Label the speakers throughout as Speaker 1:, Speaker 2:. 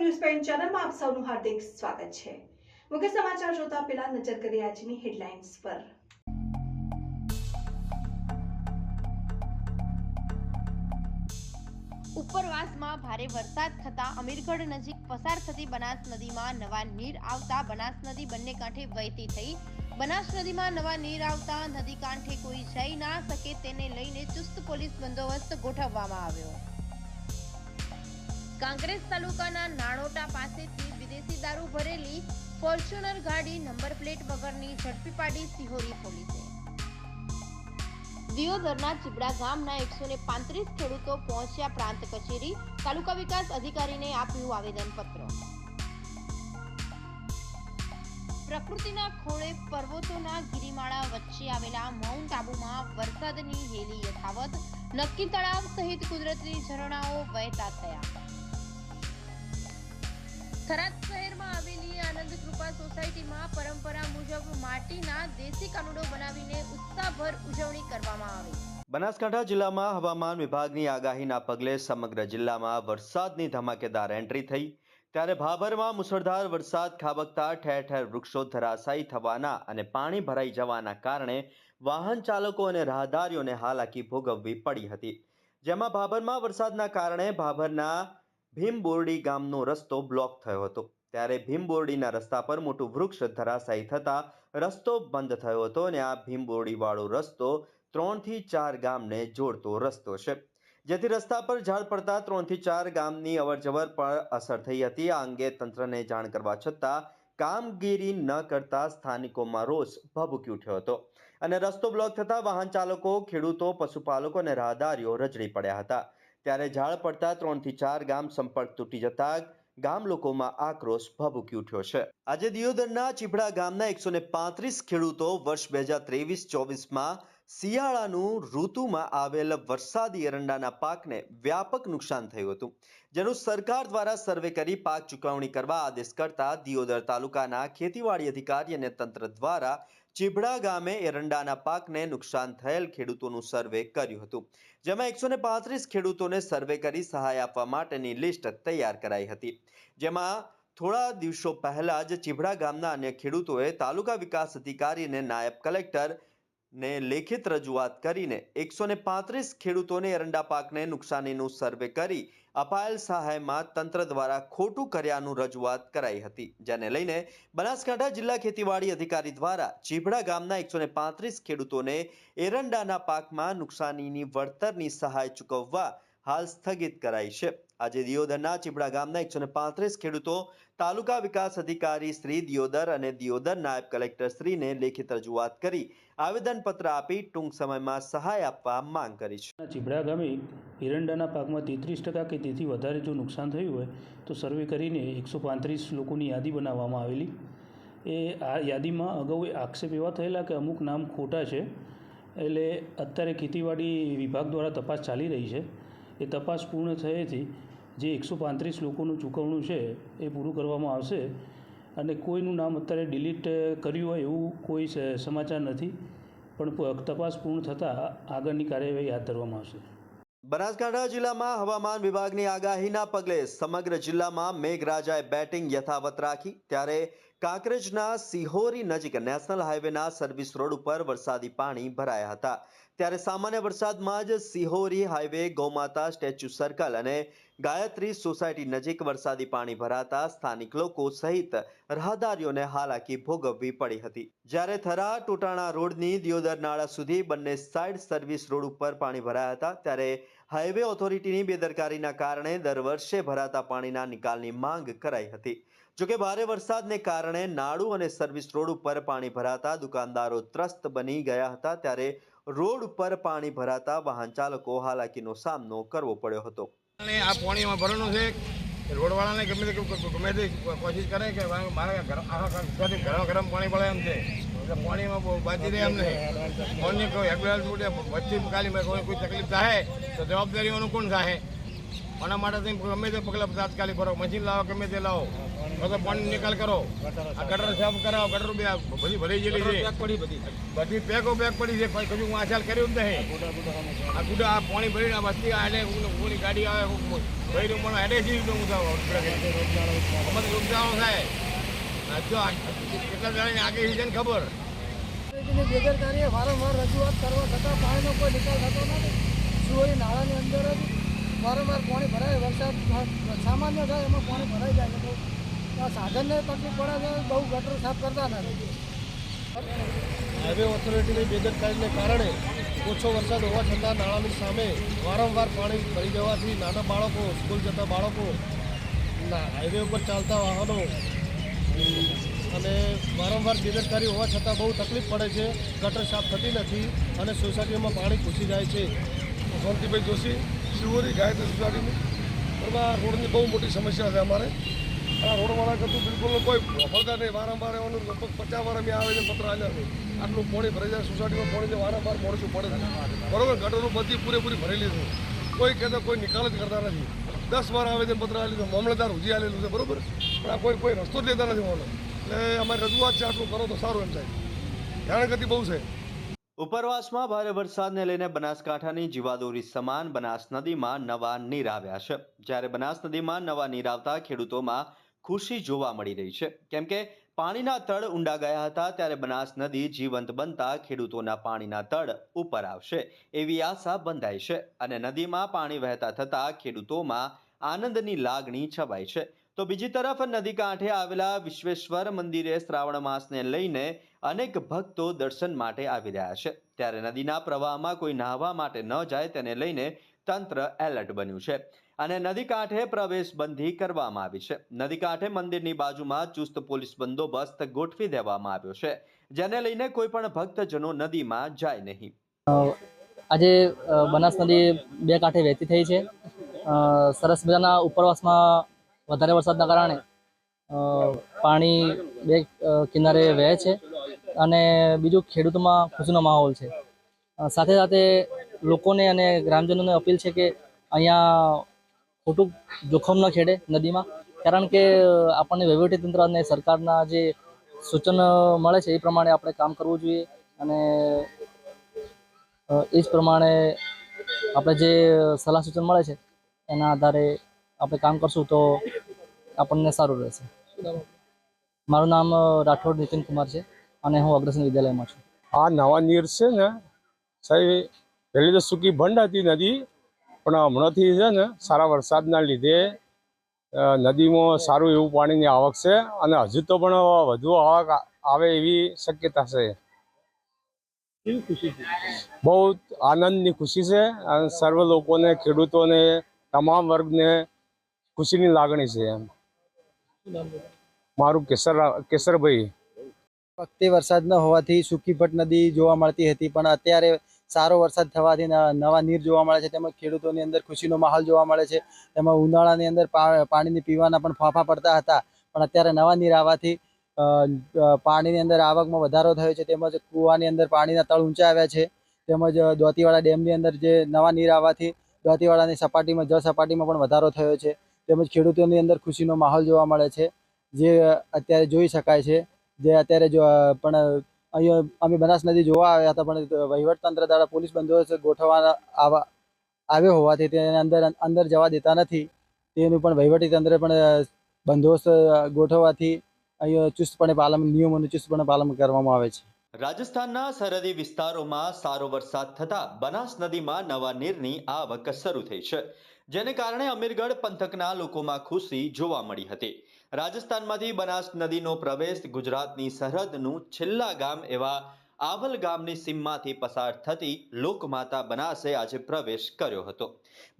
Speaker 1: News point ચેનલમાં આપ સૌનું હાર્દિક સ્વાગત છે। મુખ્ય સમાચાર જોતા પહેલા નજર કરીએ આજની હેડલાઇન્સ પર।
Speaker 2: ઉપરવાસમાં ભારે વરસાદ થતા અમીરગઢ નજીક પસાર થતી બનાસ નદીમાં નવા નીર આવતા બનાસ નદી બંને કાંઠે વહેતી થઈ। બનાસ નદીમાં નવા નીર આવતા નદી કાંઠે કોઈ જઈ ના શકે તેને લઈને ચુસ્ત પોલીસ બંદોબસ્ત ગોઠવવામાં આવ્યો। કાંકરેજ તાલુકાના નાણોટા પાસેથી વિદેશી દારૂ ભરેલી ફોર્ચ્યુનર ગાડી નંબર પ્લેટ વગરની ઝડપી પાડી સિહોરી પોલીસે। દિયોદરના ચીબડા ગામના 135 ખેડૂતો પહોંચ્યા પ્રાંત કચેરી, તાલુકા વિકાસ અધિકારીને આપ્યું આવેદનપત્ર। પ્રકૃતિના ખોળે પર્વતોના ગિરિમાળા વચ્ચે આવેલા માઉન્ટ આબુમાં વરસાદની હેલી યથાવત, નક્કી તળાવ સહિત કુદરતી ઝરણાઓ વહેતા થયા। થરાદ શહેરમાં આવેલી આનંદ કૃપા સોસાયટીમાં પરંપરા મુજબ માટીના દેશી કાનુડો બનાવીને ઉત્સાહભર ઉજવણી કરવામાં આવી।
Speaker 3: બનાસકાંઠા જિલ્લામાં હવામાન વિભાગની આગાહીના પગલે સમગ્ર જિલ્લામાં વરસાદની ધમાકેદાર એન્ટ્રી થઈ। ત્યારે ભાભરમાં મુશળધાર વરસાદ ખાબકતા ઠેર ઠેર વૃક્ષો ધરાશાયી થવાના અને પાણી ભરાઈ જવાના કારણે વાહન ચાલકો અને રાહદારીઓને હાલાકી ભોગવવી પડી હતી। જેમાં ભાભરમાં વરસાદના કારણે ભાભરના ભીમબોરડી ગામનો રસ્તો બ્લોક થયો હતો। ત્યારે ભીમબોરડીના રસ્તા પર મોટું વૃક્ષ ધરાશાયી થતા રસ્તો બંધ થયો હતો અને આ ભીમબોરડી વાળો રસ્તો 3 થી 4 ગામને જોડતો રસ્તો છે, જેથી રસ્તા પર ઝાડ પડતા 3 થી 4 ગામની અવરજવર પર અસર થઈ હતી। આ અંગે તંત્રને જાણ કરવા છતાં કામગીરી ન કરતા સ્થાનિકોમાં રોષ ભભૂકી ઉઠ્યો હતો અને રસ્તો બ્લોક થતા વાહન ચાલકો, ખેડૂતો, પશુપાલકો અને રાહદારીઓ રજડી પડ્યા હતા। ત્યારે ઝાડ પડતા 3 થી 4 ગામ સંપર્ક તૂટી જતા ગામ લોકોમાં આક્રોશ ભભૂકી ઉઠ્યો છે। આજે દિયોદરના ચીબડા ગામના 135 ખેડૂતો વર્ષ 2023-24માં શિયાળાનું ઋતુમાં આવેલ વરસાદી એરંડાના પાકને વ્યાપક નુકસાન થયું હતું, જેનું સરકાર દ્વારા સર્વે કરી પાક ચૂકવણી કરવા આદેશ કરતા દિયોદર તાલુકાના ખેતીવાડી અધિકારી અને તંત્ર દ્વારા ચીબડા ગામે એરંડાના પાકને નુકસાન થયેલ ખેડૂતોનું સર્વે કર્યું હતું, જેમાં 135 ખેડૂતોને સર્વે કરી સહાય આપવા માટેની લિસ્ટ તૈયાર કરાઈ હતી। જેમાં થોડા દિવસો પહેલા જ ચીબડા ગામના અન્ય ખેડૂતોએ તાલુકા વિકાસ અધિકારી અને નાયબ કલેક્ટર ને લેખિત રજૂઆત કરીને 135 ખેડૂતોને એરંડા પાકને નુકસાનીનું સર્વે કરી અપાયેલ સહાયમાં તંત્ર દ્વારા ખોટું કર્યાનું રજૂઆત કરાઈ હતી, જેને લઈને બનાસકાંઠા જિલ્લા ખેતીવાડી અધિકારી દ્વારા ચીબડા ગામના 135 ખેડૂતોને એરંડાના પાકમાં નુકસાનીની વળતરની સહાય ચૂકવવા હાલ સ્થગિત કરાઈ છે। આજે દિયોદરના ચીબડા ગામના 135 ખેડૂતો તાલુકા વિકાસ અધિકારી શ્રી દિયોદર અને દિયોદર નાયબ કલેક્ટર શ્રીને લેખિત રજૂઆત કરી આવેદનપત્ર આપી ટૂંક સમયમાં સહાય આપવા માંગ કરી છે।
Speaker 4: ચીબડા ગામે એરંડાના પાકમાં 33% કે તેથી વધારે જો નુકસાન થયું હોય તો સર્વે કરીને 135 લોકોની યાદી બનાવવામાં આવેલી। આ યાદીમાં અગાઉ આક્ષેપ એવા થયેલા કે અમુક નામ ખોટા છે, એટલે અત્યારે ખેતીવાડી વિભાગ દ્વારા તપાસ ચાલી રહી છે। એ તપાસ પૂર્ણ થયેથી જે 135 લોકોનું ચૂકવણું છે એ પૂરું કરવામાં આવશે અને કોઈનું નામ અત્યારે ડિલીટ કર્યું હોય એવું કોઈ સમાચાર નથી, પણ તપાસ પૂર્ણ થતાં આગળની કાર્યવાહી હાથ ધરવામાં આવશે।
Speaker 3: બનાસકાંઠા જિલ્લામાં હવામાન વિભાગની આગાહીના પગલે સમગ્ર જિલ્લામાં મેઘરાજાએ બેટિંગ યથાવત રાખી। ત્યારે કાંકરેજના સિહોરી નજીક નેશનલ હાઈવેના સર્વિસ રોડ ઉપર વરસાદી પાણી ભરાયા હતા। ત્યારે સામાન્ય વરસાદમાં જ સિહોરી હાઈવે, ગૌમાતા સ્ટેચ્યુ સર્કલ અને ગાયત્રી સોસાયટી નજીક વરસાદી પાણી ભરાતા સ્થાનિક લોકો સહિત રાહદારીઓને હાલાકી ભોગવવી પડી હતી। જ્યારે થરા ટોટાણા રોડની દિયોદર નાળા સુધી બંને સાઇડ સર્વિસ રોડ ઉપર પાણી ભરાયા હતા। ત્યારે હાઈવે ઓથોરિટીની બેદરકારીના કારણે દર વર્ષે ભરાતા પાણીના નિકાલની માંગ કરાઈ હતી। જોકે ભારે વરસાદને કારણે નાળું અને સર્વિસ રોડ ઉપર પાણી ભરાતા દુકાનદારો ત્રસ્ત બની ગયા હતા। ત્યારે રોડ ઉપર પાણી ભરાતા વાહન ચાલકો હાલાકીનો સામનો કરવો પડ્યો હતો।
Speaker 5: આ પાણીમાં ભરેલું છે, રોડવાળાને ગમે તે કોશિશ કરે કે મારા ગરમ પાણી પડે એમ છે, પાણીમાં બાજી રહે એમ નહીં। પાણી કોઈ એમ્બ્યુલન્સ વચ્ચે ખાલી કોઈ તકલીફ થાય તો જવાબદારીઓનું કોણ થાય? આના માટે ગમે તે પગલાં તાત્કાલિક ભરો, મશીન લાવો, ગમે તે લાવો, તો પાણી નિકાલ કરો, આ ગટર સાફ કરાવો, ગટર બધી ભરી ગયેલી છે, બધી પેક પડી છે, કશું હું આચાર કર્યું જ નહીં. આ ગુડા આ પાણી ભરીને આ વસ્તી આડે કોની ગાડી આવે ભરી મને હેડે છે હું અમારે રોગચાળો થાય. જો કેટલા જણાની આગળ છે ને ખબર.
Speaker 6: બેદરકારીએ વારંવાર રજૂઆત કરવા છતાં પાણીનો કોઈ નિકાલ થતો નથી. સુવરી નાળાની અંદર જ વારંવાર પાણી ભરાય, વરસાદ સામાન્ય થાય એમાં પાણી ભરાઈ જાય છે. તો સાધનને તકલીફ પડે છે, બહુ ગટર સાફ કરતા નથી.
Speaker 7: હાઈવે ઓથોરિટીની બેદરકારીને કારણે ઓછો વરસાદ હોવા છતાં નાળાની સામે વારંવાર પાણી ભરી જવાથી નાના બાળકો, સ્કૂલ જતા બાળકો, હાઈવે ઉપર ચાલતા વાહનો અને વારંવાર બેદરકારી હોવા છતાં બહુ તકલીફ પડે છે. ગટર સાફ થતી નથી અને સોસાયટીમાં પાણી ઘૂસી જાય છે.
Speaker 8: શાંતિભાઈ જોશી, શિવોરી ગાયત્રી સોસાયટીની બરાબર. રોડની બહુ મોટી સમસ્યા છે અમારે. આ રોડવાળા કરતું બિલકુલ કોઈ વફળતા નહીં. વારંવાર એવાનું લગભગ 50 વાર અમે આવેદન પત્ર આપ્યા છે. આટલું પાણી ભરાઈ જાય સોસાયટીમાં, પાણીને વારંવાર મોડું પડે છે બરાબર. ગટરો બધી પૂરેપૂરી ભરેલી છે, કોઈ કહેતા કોઈ નિકાલ જ કરતા નથી. 10 વાર આવેદન પત્ર આવેલું છે, મામલતદાર ઉજી આવેલું છે બરાબર, પણ આ કોઈ રસ્તો જ લેતા નથી મામલો. એટલે અમારી રજૂઆત છે, આટલું કરો તો સારું એમ થાય. હેરાનગતિ બહુ છે.
Speaker 3: ઉપરવાસમાં ભારે વરસાદને લઈને બનાસકાંઠાની જીવાદોરી સમાન બનાસ નદીમાં નવા નીર આવ્યા છે. જ્યારે બનાસ નદીમાં નવા નીર આવતા ખેડૂતોમાં ખુશી જોવા મળી રહી છે, કેમ કે પાણીના તળ ઊંડા ગયા હતા, ત્યારે બનાસ નદી જીવંત બનતા ખેડૂતોના પાણીના તળ ઉપર આવશે એવી આશા બંધાઈ છે અને નદીમાં પાણી વહેતા થતા ખેડૂતોમાં આનંદની લાગણી છવાઈ છે. તો બીજી તરફ નદી કાંઠે આવેલા વિશ્વેશ્વર મંદિરે શ્રાવણ માસને લઈને અનેક ભક્તો દર્શન માટે આવી રહ્યા છે, ત્યારે નદીના પ્રવાહમાં કોઈ નહાવા માટે ન જાય તેને લઈને તંત્ર એલર્ટ બન્યું છે અને નદી કાંઠે પ્રવેશબંધી કરવામાં આવી છે. નદી કાંઠે મંદિરની બાજુમાં ચુસ્ત પોલીસ બંદોબસ્ત ગોઠવી દેવામાં આવ્યો છે, જેને લઈને કોઈ પણ ભક્તજનો નદીમાં જાય નહીં.
Speaker 9: આજે બનાસ નદી બે કાંઠે વહેતી થઈ છે. સરસ મજાના ઉપરવાસમાં વધારે વરસાદના કારણે પાણી બે કિનારે વહે છે અને બીજું ખેડૂતોમાં ખુશીનો માહોલ છે. સાથે સાથે લોકોને અને ગ્રામજનોને અપીલ છે કે અહીંયા ખોટું જોખમ ન ખેડે નદીમાં, કારણ કે આપણને વહીવટીતંત્ર અને સરકારના જે સૂચન મળે છે એ પ્રમાણે આપણે કામ કરવું જોઈએ અને એ જ પ્રમાણે આપણે જે સલાહ સૂચન મળે છે એના આધારે આપણે કામ કરશું તો આપણને સારું રહેશે. મારું નામ રાઠોડ નીતિન કુમાર છે અને હું અગ્રસેન વિદ્યાલયમાં છું.
Speaker 8: આ નવા નીર છે ને સાહેબ, પહેલી તો સૂકી બંધ હતી નદી, પણ હમણાંથી છે ને સારા વરસાદના લીધે નદીમાં સારું એવું પાણીની આવક છે અને હજુ તો પણ વધુ આવક આવે એવી શક્યતા છે. બહુ આનંદની ખુશી છે અને સર્વ લોકોને, ખેડૂતોને, તમામ વર્ગને ખુશીની લાગણી છે. મારું કેસરભાઈ.
Speaker 6: વખતે વરસાદ ન હોવાથી સૂકીપટ નદી જોવા મળતી હતી, પણ અત્યારે સારો વરસાદ થવાથી નવા નીર જોવા મળે છે. તેમજ ખેડૂતોની અંદર ખુશીનો માહોલ જોવા મળે છે. તેમાં ઉનાળાની અંદર પાણીની પીવાના પણ ફાંફા પડતા હતા, પણ અત્યારે નવા નીર આવવાથી પાણીની અંદર આવકમાં વધારો થયો છે. તેમજ કૂવાની અંદર પાણીના તળ ઊંચા આવ્યા છે. તેમજ દોતીવાડા ડેમની અંદર જે નવા નીર આવવાથી દોતીવાડાની સપાટીમાં, જળ સપાટીમાં પણ વધારો થયો છે. તેમજ ખેડૂતોની અંદર ખુશીનો માહોલ જોવા મળે છે, જે અત્યારે જોઈ શકાય છે. જે અત્યારે પણ અહીંયા અમે બનાસ નદી જોવા આવ્યા હતા, પણ વહીવટતંત્ર દ્વારા પોલીસ બંદોબસ્ત ગોઠવવા આવ્યો હોવાથી તેને અંદર જવા દેતા નથી. તેનું પણ વહીવટીતંત્રે પણ બંદોબસ્ત ગોઠવવાથી અહીંયા ચુસ્તપણે નિયમોનું ચુસ્તપણે પાલન કરવામાં આવે છે.
Speaker 3: રાજસ્થાનના સરહદી વિસ્તારોમાં સારો વરસાદ થતા બનાસ નદીમાં નવા નીરની આવક શરૂ થઈ છે, જેને કારણે અમીરગઢ પંથકના લોકોમાં ખુશી જોવા મળી હતી. રાજસ્થાનમાંથી બનાસ નદીનો પ્રવેશ ગુજરાતની સરહદનું છેલ્લા ગામ એવા આવલ ગામની સીમમાંથી પસાર થતી લોકમાતા બનાસે આજે પ્રવેશ કર્યો હતો.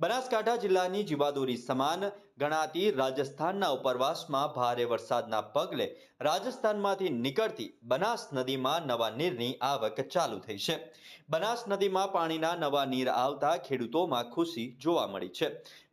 Speaker 3: બનાસકાંઠા જિલ્લાની જીવાદોરી સમાન ગણાતી રાજસ્થાનના ઉપરવાસમાં ભારે વરસાદના પગલે રાજસ્થાનમાંથી નીકળતી બનાસ નદીમાં નવા નીરની આવક ચાલુ થઈ છે. બનાસ નદીમાં પાણીના નવા નીર આવતા ખેડૂતોમાં ખુશી જોવા મળી છે.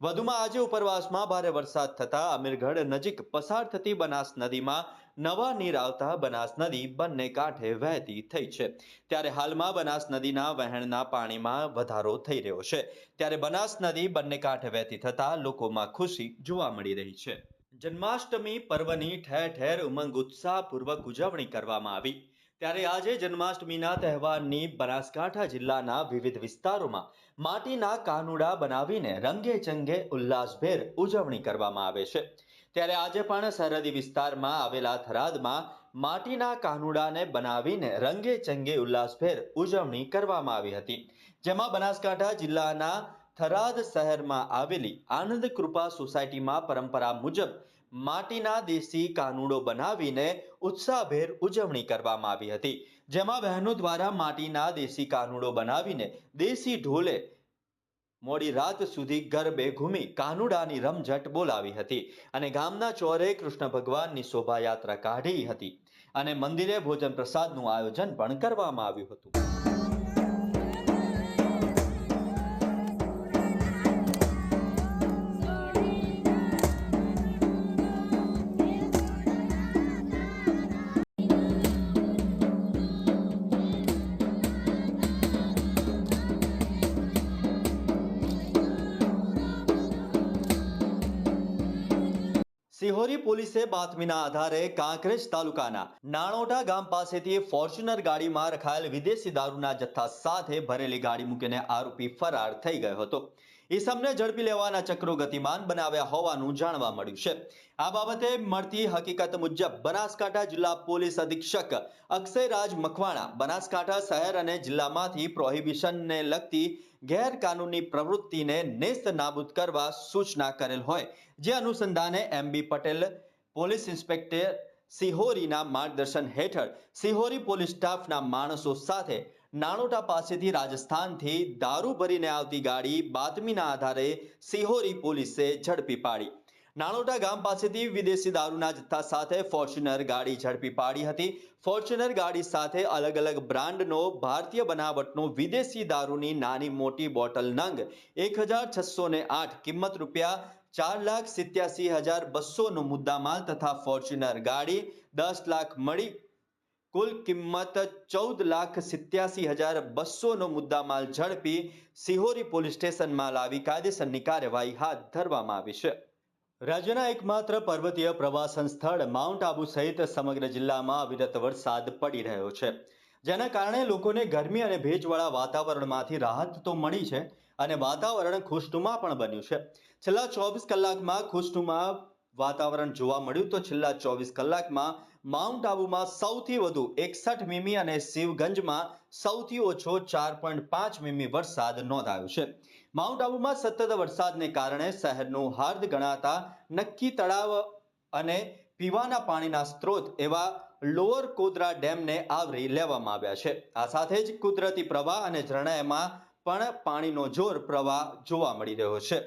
Speaker 3: વધુમાં આજે ઉપરવાસમાં ભારે વરસાદ થતા અમીરગઢ નજીક પસાર થતી બનાસ નદીમાં નવા નીર આવતા બનાસ નદી બંને કાંઠે વહેતી થઈ છે. ત્યારે હાલમાં બનાસ નદીના વહેણના પાણીમાં વધારો થઈ રહ્યો છે. ત્યારે બનાસ નદી બંને કાંઠે વહેતી થતા લોકોમાં ખુશી જોવા મળી રહી છે. જન્માષ્ટમી પર્વની ઠેર ઠેર ઉમંગ ઉત્સાહપૂર્વક ઉજવણી કરવામાં આવી ત્યારે આજે જન્માષ્ટમીના તહેવારની બનાસકાંઠા જિલ્લાના વિવિધ વિસ્તારોમાં માટીના કાનુડા બનાવીને રંગે ચંગે ઉલ્લાસભેર ઉજવણી કરવામાં આવે છે ત્યારે આજે પણ સરહદી વિસ્તારમાં આવેલા થરાદમાં માટીના કાનુડાને બનાવીને રંગે ચંગે ઉલ્લાસભેર ઉજવણી કરવામાં આવી હતી જેમાં બનાસકાંઠા જિલ્લાના થરાદ શહેરમાં આવેલી આનંદ કૃપા સોસાયટીમાં પરંપરા મુજબ માટીના દેશી કાનુડો બનાવીને ઉત્સાહભેર ઉજવણી કરવામાં આવી હતી જેમાં બહેનો દ્વારા માટીના દેશી કાનુડો બનાવીને દેશી ઢોલે મોડી રાત સુધી ગરબે ઘૂમી કાનુડાની રમઝટ બોલાવી હતી અને ગામના ચોરે કૃષ્ણ ભગવાનની શોભાયાત્રા કાઢી હતી અને મંદિરે ભોજન પ્રસાદનું આયોજન પણ કરવામાં આવ્યું હતું. સિહોરી પોલીસે બાતમીના આધારે કાંકરેજ તાલુકાના નાણોટા ગામ પાસેથી ફોર્ચ્યુનર ગાડીમાં રખાયેલ વિદેશી દારૂના જથ્થા સાથે ભરેલી ગાડી મૂકીને આરોપી ફરાર થઈ ગયો હતો. ઈસમને ઝડપી લેવાના ચક્રો ગતિમાન બનાવ્યા હોવાનું જાણવા મળ્યું છે. આ બાબતે મળતી હકીકત મુજબ બનાસકાંઠા જિલ્લા પોલીસ અધિક્ષક અક્ષયરાજ મકવાણા બનાસકાંઠા શહેર અને જિલ્લામાંથી પ્રોહિબિશનને લગતી ગેરકાનૂની પ્રવૃત્તિને નેસ્ત નાબૂદ કરવા સૂચના કરેલ હોય જે અનુસંધાને MB પટેલ પોલીસ ઇન્સ્પેક્ટર સિહોરીના માર્ગદર્શન હેઠળ સિહોરી પોલીસ સ્ટાફના માણસો સાથે નાણોટા પાસેથી રાજસ્થાનથી દારૂ ભરીને આવતી ગાડી બાતમીના આધારે સિહોરી પોલીસે ઝડપી પાડી. નાણોટા ગામ પાસેથી વિદેશી દારૂના જથ્થા સાથે ફોર્ચ્યુનર ગાડી ઝડપી પાડી હતી. ફોર્ચ્યુનર ગાડી સાથે અલગ અલગ બ્રાન્ડનો ભારતીય બનાવટનો વિદેશી દારૂની નાની મોટી બોટલ નંગ 1608 કિંમત ₹4,87,200 નો મુદ્દામાલ તથા ફોર્ચ્યુનર ગાડી 10 લાખ મળી કુલ કિંમત 14,87,200 નો મુદ્દામાલ ઝડપી સિહોરી પોલીસ સ્ટેશનમાં લાવી કાયદેસરની કાર્યવાહી હાથ ધરવામાં આવી છે. રાજ્યના એકમાત્ર પર્વતીય પ્રવાસન સ્થળ માઉન્ટ આબુ સહિત સમગ્ર જિલ્લામાં અવિરત વરસાદ પડી રહ્યો છે જેના કારણે લોકોને ગરમી અને ભેજવાળા વાતાવરણમાંથી રાહત તો મળી છે અને વાતાવરણ ખુશનુમા પણ બન્યું છે. છેલ્લા 24 કલાકમાં ખુશનુમા વાતાવરણ જોવા મળ્યું તો છેલ્લા 24 કલાકમાં માઉન્ટ આબુમાં સૌથી વધુ 61 મીમી અને શિવગંજમાં સૌથી ઓછો 4.5 મીમી વરસાદ નોંધાયો છે. માઉન્ટ આબુમાં સતત વરસાદને કારણે શહેરનું હાર્દ ગણાતા નક્કી તળાવ અને પીવાના પાણીના સ્ત્રોત એવા લોઅર કોદરા ડેમને આવરી લેવામાં આવ્યા છે. આ સાથે જ કુદરતી પ્રવાહ અને ઝરણામાં પણ પાણીનો જોર પ્રવાહ જોવા મળી રહ્યો છે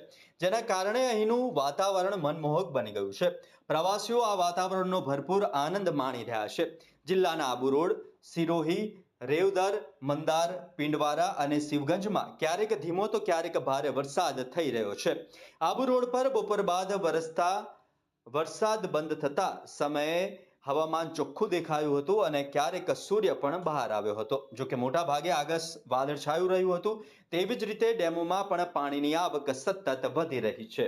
Speaker 3: જેના કારણે અહીંનું વાતાવરણ મનમોહક બની ગયું છે. પ્રવાસીઓ આ વાતાવરણનો ભરપૂર આનંદ માણી રહ્યા છે. જિલ્લાના આબુ રોડ, સિરોહી, રેવદર, મંદાર, પિંડવારા અને શિવગંજમાં ક્યારેક ધીમો તો ક્યારેક ભારે વરસાદ થઈ રહ્યો છે. આબુ રોડ પર બપોર બાદ વરસતા વરસાદ બંધ થતા સમયે હવામાન ચોખ્ખું દેખાયું હતું અને ક્યારેક સૂર્ય પણ બહાર આવ્યો હતો. જોકે મોટા ભાગે આગસ વાદળછાયું રહ્યું હતું. તેવી જ રીતે ડેમોમાં પણ પાણીની આવક સતત વધી રહી છે.